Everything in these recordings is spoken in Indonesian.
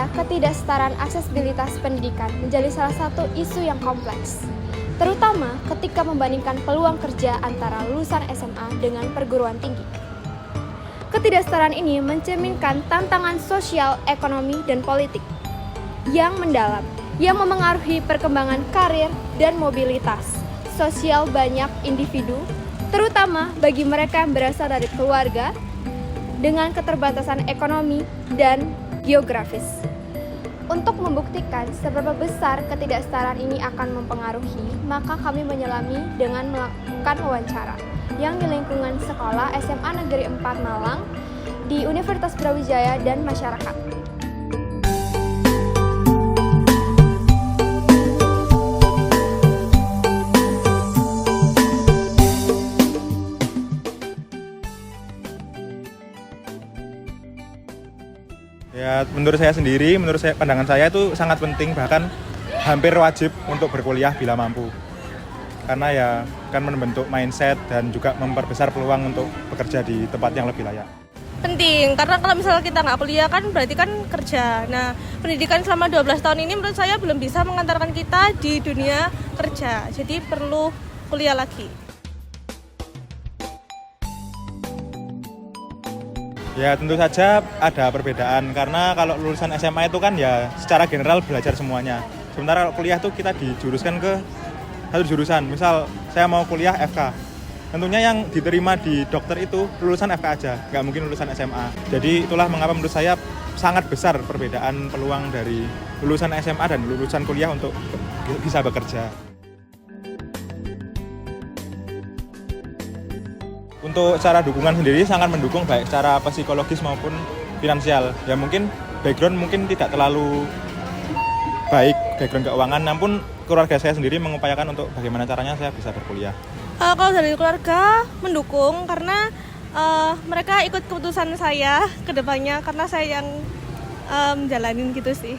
saya, ketidaksetaraan aksesibilitas pendidikan menjadi salah satu isu yang kompleks, terutama ketika membandingkan peluang kerja antara lulusan SMA dengan perguruan tinggi. Ketidaksetaraan ini mencerminkan tantangan sosial, ekonomi, dan politik yang mendalam, yang memengaruhi perkembangan karir dan mobilitas sosial banyak individu, terutama bagi mereka yang berasal dari keluarga dengan keterbatasan ekonomi dan geografis. Untuk membuktikan seberapa besar ketidaksetaraan ini akan mempengaruhi, maka kami menyelami dengan melakukan wawancara yang di lingkungan sekolah SMA Negeri 4 Malang di Universitas Brawijaya dan masyarakat. Ya, menurut saya pandangan saya itu sangat penting, bahkan hampir wajib untuk berkuliah bila mampu. Karena ya kan membentuk mindset dan juga memperbesar peluang untuk bekerja di tempat yang lebih layak. Penting, karena kalau misalnya kita nggak kuliah kan berarti kan kerja. Nah, pendidikan selama 12 tahun ini menurut saya belum bisa mengantarkan kita di dunia kerja. Jadi perlu kuliah lagi. Ya tentu saja ada perbedaan, karena kalau lulusan SMA itu kan ya secara general belajar semuanya. Sementara kalau kuliah tuh kita dijuruskan ke satu jurusan. Misal saya mau kuliah FK, tentunya yang diterima di dokter itu lulusan FK aja, nggak mungkin lulusan SMA. Jadi itulah mengapa menurut saya sangat besar perbedaan peluang dari lulusan SMA dan lulusan kuliah untuk bisa bekerja. Untuk secara dukungan sendiri sangat mendukung, baik secara psikologis maupun finansial. Ya mungkin background tidak terlalu baik, background keuangan, namun keluarga saya sendiri mengupayakan untuk bagaimana caranya saya bisa berkuliah. Kalau dari keluarga mendukung karena mereka ikut keputusan saya ke depannya, karena saya yang jalanin gitu sih.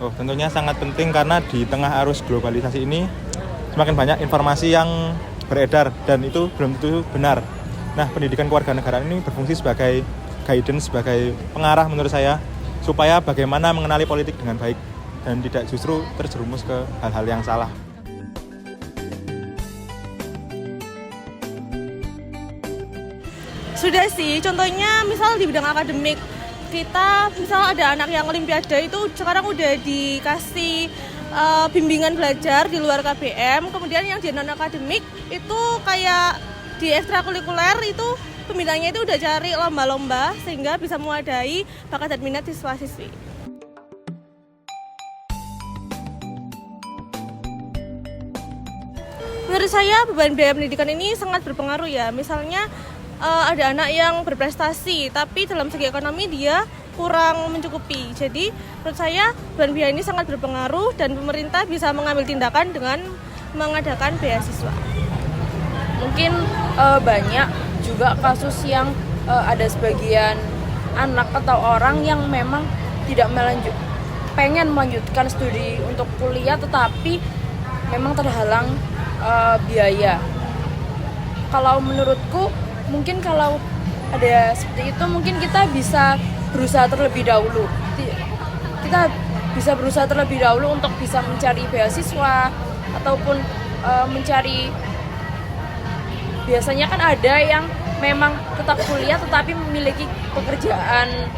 Tentunya sangat penting, karena di tengah arus globalisasi ini semakin banyak informasi yang beredar dan itu belum tentu benar. Nah, pendidikan kewarganegaraan ini berfungsi sebagai guidance, sebagai pengarah menurut saya, supaya bagaimana mengenali politik dengan baik dan tidak justru terjerumus ke hal-hal yang salah. Sudah sih, contohnya misal di bidang akademik, kita misal ada anak yang olimpiade itu sekarang udah dikasih bimbingan belajar di luar KBM. Kemudian yang di non akademik itu kayak di ekstrakurikuler itu pembinaannya itu udah cari lomba-lomba sehingga bisa mewadai bakat dan minat siswa-siswi. Menurut saya beban biaya pendidikan ini sangat berpengaruh ya. Misalnya ada anak yang berprestasi tapi dalam segi ekonomi dia kurang mencukupi. Jadi menurut saya beban biaya ini sangat berpengaruh dan pemerintah bisa mengambil tindakan dengan mengadakan beasiswa. Mungkin banyak juga kasus yang ada sebagian anak atau orang yang memang tidak pengen melanjutkan studi untuk kuliah, tetapi memang terhalang biaya. Kalau menurutku mungkin kalau ada seperti itu, mungkin kita bisa berusaha terlebih dahulu. Kita bisa berusaha terlebih dahulu untuk bisa mencari beasiswa ataupun mencari. Biasanya kan ada yang memang tetap kuliah tetapi memiliki pekerjaan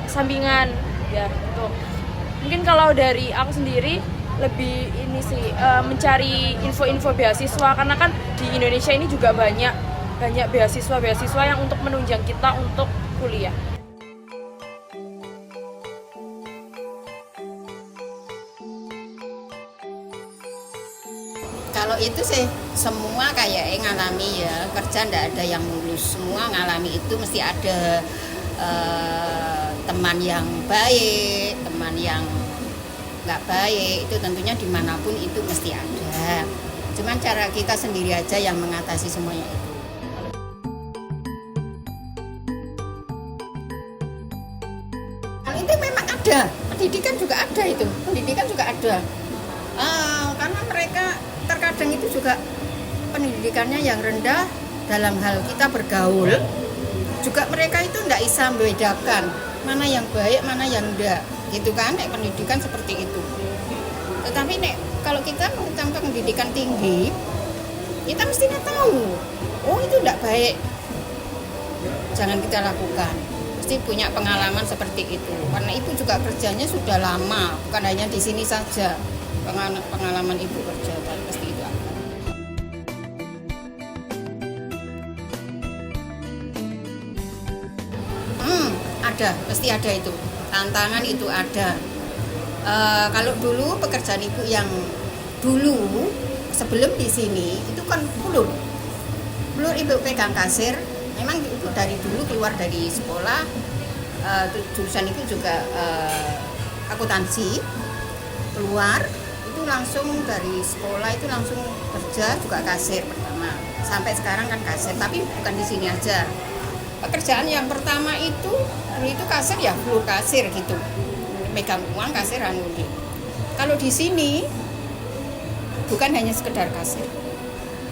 sampingan ya gitu. Mungkin kalau dari aku sendiri lebih ini sih mencari info-info beasiswa, karena kan di Indonesia ini juga banyak beasiswa yang untuk menunjang kita untuk kuliah. Kalau itu sih semua kayak ngalami ya, kerja ndak ada yang mulus, semua ngalami itu mesti ada teman yang baik, teman yang nggak baik, itu tentunya dimanapun itu mesti ada. Cuman cara kita sendiri aja yang mengatasi semuanya itu. Kalau itu memang ada, pendidikan juga ada itu, pendidikan juga ada. Karena mereka terkadang itu juga pendidikannya yang rendah, dalam hal kita bergaul juga mereka itu tidak bisa membedakan mana yang baik, mana yang enggak, gitu kan? Nek pendidikan seperti itu. Tetapi nek kalau kita mengutamakan pendidikan tinggi, kita mestinya tahu, oh itu tidak baik, jangan kita lakukan. Mesti punya pengalaman seperti itu. Karena ibu juga kerjanya sudah lama, bukan hanya di sini saja. Pengalaman ibu kerja dan pasti itu ada. Ada, pasti ada itu. Tantangan itu ada. Kalau dulu pekerjaan ibu yang dulu sebelum di sini itu kan blur ibu pegang kasir. Memang ibu dari dulu keluar dari sekolah, jurusan ibu juga akuntansi, keluar itu langsung dari sekolah itu langsung kerja juga kasir pertama. Sampai sekarang kan kasir, tapi bukan di sini aja. Pekerjaan yang pertama itu kasir ya, blur kasir gitu, megang uang kasir anuli. Kalau di sini bukan hanya sekedar kasir,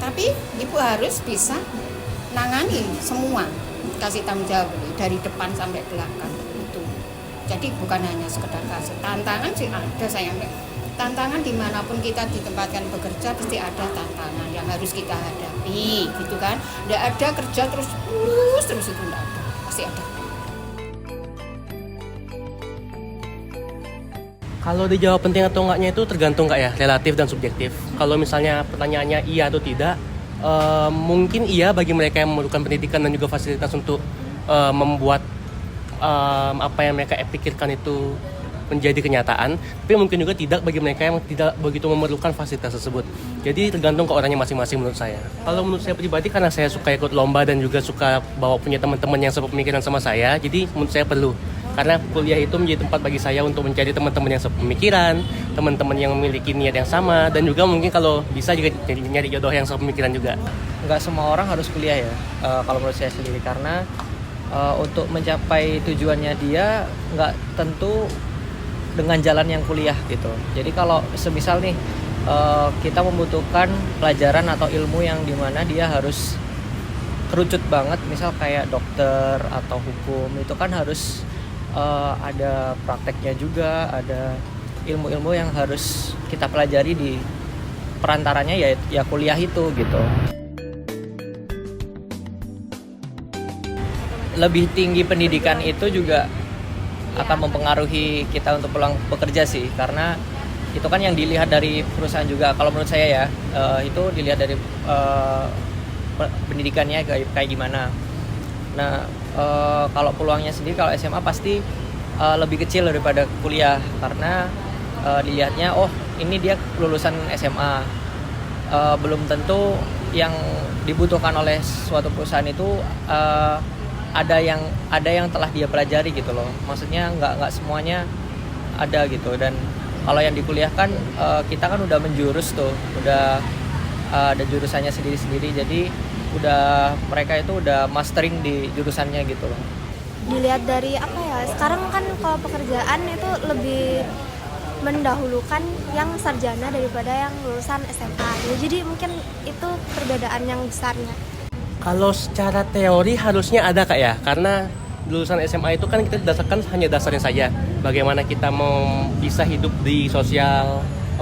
tapi ibu harus bisa nangani semua, kasih tanggung jawab dari depan sampai belakang itu. Jadi bukan hanya sekedar kasir. Tantangan sih ada sayang. Tantangan dimanapun kita ditempatkan bekerja pasti ada tantangan yang harus kita hadapi, gitu kan? Nggak ada kerja terus itu nggak ada, pasti ada. Kalau dijawab penting atau enggaknya itu tergantung Kak ya, relatif dan subjektif. Kalau misalnya pertanyaannya iya atau tidak, mungkin iya bagi mereka yang memerlukan pendidikan dan juga fasilitas untuk membuat apa yang mereka pikirkan itu menjadi kenyataan, tapi mungkin juga tidak bagi mereka yang tidak begitu memerlukan fasilitas tersebut. Jadi tergantung ke orangnya masing-masing menurut saya. Kalau menurut saya pribadi, karena saya suka ikut lomba dan juga suka bawa punya teman-teman yang sepemikiran sama saya, jadi menurut saya perlu. Karena kuliah itu menjadi tempat bagi saya untuk mencari teman-teman yang sepemikiran, teman-teman yang memiliki niat yang sama, dan juga mungkin kalau bisa juga nyari jodoh yang sepemikiran juga. Nggak semua orang harus kuliah ya, kalau menurut saya sendiri, karena untuk mencapai tujuannya dia nggak tentu dengan jalan yang kuliah gitu. Jadi kalau semisal nih kita membutuhkan pelajaran atau ilmu yang dimana dia harus kerucut banget, misal kayak dokter atau hukum, itu kan harus ada prakteknya juga, ada ilmu-ilmu yang harus kita pelajari di perantaranya ya kuliah itu gitu. Lebih tinggi pendidikan itu juga akan mempengaruhi kita untuk pulang bekerja sih, karena itu kan yang dilihat dari perusahaan juga. Kalau menurut saya ya, itu dilihat dari pendidikannya kayak gimana. Nah, kalau peluangnya sendiri kalau SMA pasti lebih kecil daripada kuliah, karena dilihatnya oh ini dia lulusan SMA, belum tentu yang dibutuhkan oleh suatu perusahaan itu ada yang telah dia pelajari gitu loh. Maksudnya nggak semuanya ada gitu. Dan kalau yang dikuliahkan kita kan udah menjurus tuh, udah ada jurusannya sendiri-sendiri, jadi mereka itu udah mastering di jurusannya gitu loh. Dilihat dari apa ya, sekarang kan kalau pekerjaan itu lebih mendahulukan yang sarjana daripada yang lulusan SMA. Jadi mungkin itu perbedaan yang besarnya. Kalau secara teori harusnya ada Kak ya, karena lulusan SMA itu kan kita didasarkan hanya dasarnya saja. Bagaimana kita mau bisa hidup di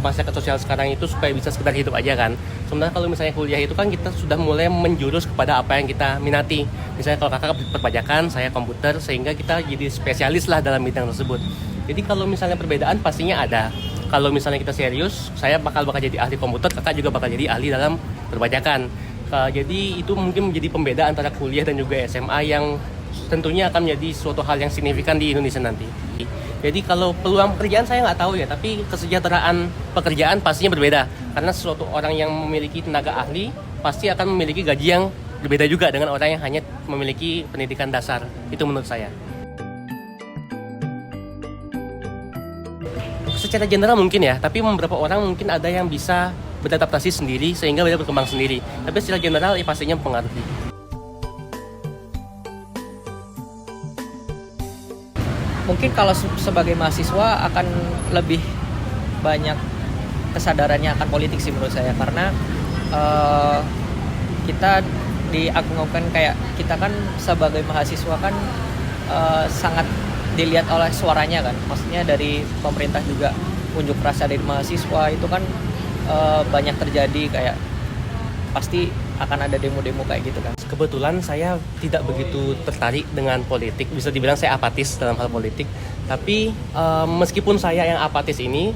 masyarakat sosial sekarang itu supaya bisa sekedar hidup aja kan. Sementara kalau misalnya kuliah itu kan kita sudah mulai menjurus kepada apa yang kita minati. Misalnya kalau kakak perpajakan, saya komputer, sehingga kita jadi spesialis lah dalam bidang tersebut. Jadi kalau misalnya perbedaan pastinya ada. Kalau misalnya kita serius, saya bakal jadi ahli komputer, kakak juga bakal jadi ahli dalam perpajakan. Jadi itu mungkin menjadi pembeda antara kuliah dan juga SMA yang tentunya akan menjadi suatu hal yang signifikan di Indonesia nanti. Jadi kalau peluang pekerjaan saya nggak tahu ya, tapi kesejahteraan pekerjaan pastinya berbeda. Karena suatu orang yang memiliki tenaga ahli pasti akan memiliki gaji yang berbeda juga dengan orang yang hanya memiliki pendidikan dasar. Itu menurut saya. Secara general mungkin ya, tapi beberapa orang mungkin ada yang bisa beradaptasi sendiri sehingga bisa berkembang sendiri. Tapi secara general ya pastinya mempengaruhi. Mungkin kalau sebagai mahasiswa akan lebih banyak kesadarannya akan politik sih menurut saya, karena kita dianggapkan kayak kita kan sebagai mahasiswa kan sangat dilihat oleh suaranya kan, maksudnya dari pemerintah juga unjuk rasa dari mahasiswa itu kan banyak terjadi, kayak pasti akan ada demo-demo kayak gitu kan. Kebetulan saya tidak begitu tertarik dengan politik, bisa dibilang saya apatis dalam hal politik. Tapi meskipun saya yang apatis ini,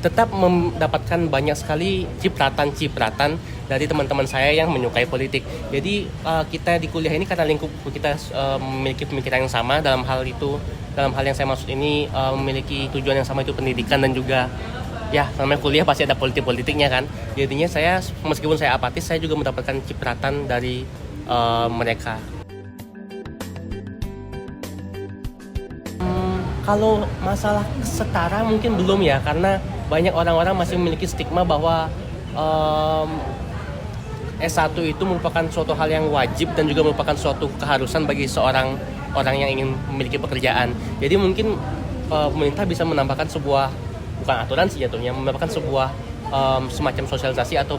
tetap mendapatkan banyak sekali cipratan-cipratan dari teman-teman saya yang menyukai politik. Jadi kita di kuliah ini karena lingkup kita memiliki pemikiran yang sama dalam hal itu, dalam hal yang saya maksud ini memiliki tujuan yang sama, itu pendidikan dan juga ya namanya kuliah pasti ada politik-politiknya kan. Jadinya saya meskipun saya apatis, saya juga mendapatkan cipratan dari mereka. Kalau masalah setara mungkin belum ya, karena banyak orang-orang masih memiliki stigma bahwa S1 itu merupakan suatu hal yang wajib dan juga merupakan suatu keharusan bagi seorang orang yang ingin memiliki pekerjaan. Jadi mungkin pemerintah bisa menambahkan sebuah, bukan aturan sih jatuhnya, menambahkan sebuah semacam sosialisasi atau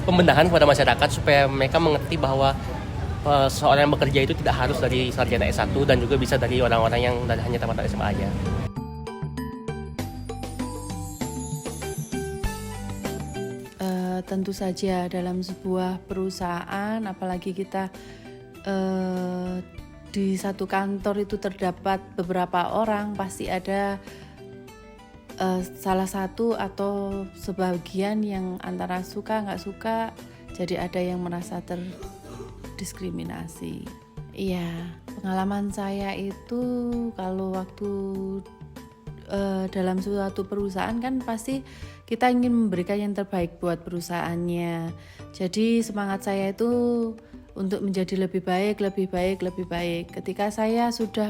pembenahan kepada masyarakat supaya mereka mengerti bahwa seorang yang bekerja itu tidak harus dari sarjana S1 dan juga bisa dari orang-orang yang hanya tamat SMA aja. Tentu saja dalam sebuah perusahaan, apalagi kita di satu kantor itu terdapat beberapa orang, pasti ada salah satu atau sebagian yang antara suka nggak suka, jadi ada yang merasa terdiskriminasi. Iya, pengalaman saya itu kalau waktu dalam suatu perusahaan kan pasti kita ingin memberikan yang terbaik buat perusahaannya. Jadi semangat saya itu untuk menjadi lebih baik. Ketika saya sudah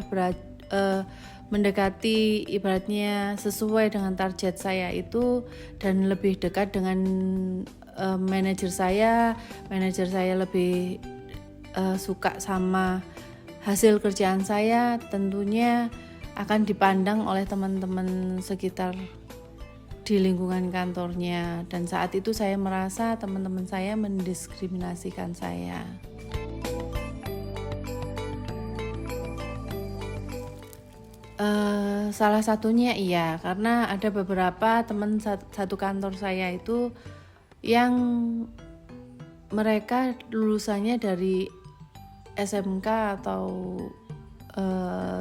mendekati ibaratnya sesuai dengan target saya itu dan lebih dekat dengan manajer saya lebih suka sama hasil kerjaan saya, tentunya akan dipandang oleh teman-teman sekitar di lingkungan kantornya, dan saat itu saya merasa teman-teman saya mendiskriminasikan saya. Salah satunya iya, karena ada beberapa teman satu kantor saya itu yang mereka lulusannya dari SMK atau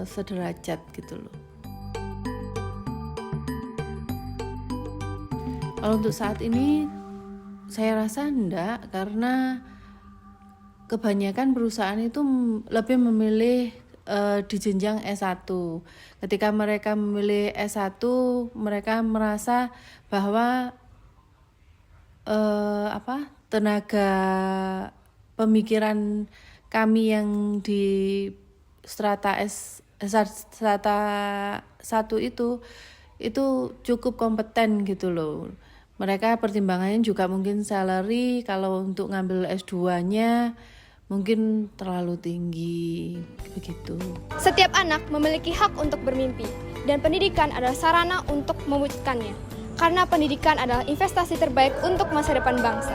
sederajat gitu loh. Kalau untuk saat ini saya rasa enggak, karena kebanyakan perusahaan itu lebih memilih di jenjang S1. Ketika mereka memilih S1, mereka merasa bahwa tenaga pemikiran kami yang di strata 1 itu cukup kompeten gitu loh. Mereka pertimbangannya juga mungkin salary, kalau untuk ngambil S2-nya mungkin terlalu tinggi, begitu. Setiap anak memiliki hak untuk bermimpi, dan pendidikan adalah sarana untuk mewujudkannya. Karena pendidikan adalah investasi terbaik untuk masa depan bangsa.